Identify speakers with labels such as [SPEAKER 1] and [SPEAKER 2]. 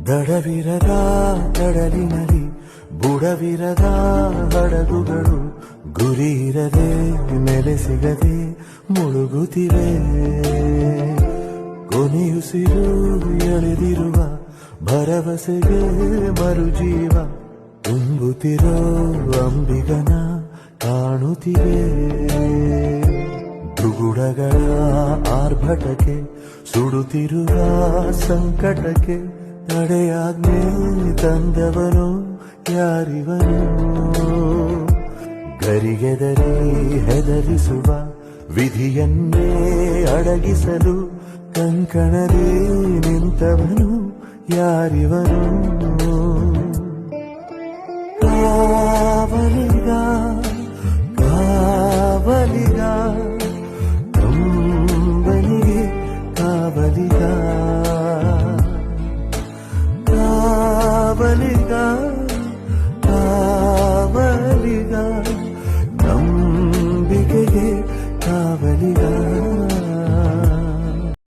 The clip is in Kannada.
[SPEAKER 1] ದಡವಿರದ ಕಡಲಿನಲ್ಲಿ ಬುಡವಿರದ ಹಡಗುಗಳು ಗುರಿಯಿರದೆ ನೆಲೆ ಸಿಗದೆ ಮುಳುಗುತ್ತಿವೆ. ಕೊನೆಯುಸಿರು ಎಳೆದಿರುವ ಭರವಸೆಗೆ ಮರುಜೀವ ತುಂಬುತ್ತಿರೋ ಅಂಬಿಗನ ಕಾಣುತ್ತಿವೆ. ದುಗುಡಗಳ ಆರ್ಭಟಕ್ಕೆ ಸುಡುತ್ತಿರುವ ಸಂಕಟಕ್ಕೆ ತಡೆಯಾಜ್ಞೆ ತಂದವನು ಯಾರಿವನು? ಗರಿಗೆದರಿ ಹೆದರಿಸುವ ವಿಧಿಯನ್ನೇ ಅಡಗಿಸಲು ಕಂಕಣದೇ ನಿಂತವನು ಯಾರಿವನು? ಕಾವಲಿಗ ಕಾವಲಿಗ ಕಂಬನಿಗೆ ಕಾವಲಿಗ ಕಾವಲಿಗ ಕಾವಲಿಗ ನಂಬಿಕೆಗೆ ಕಾವಲಿಗ.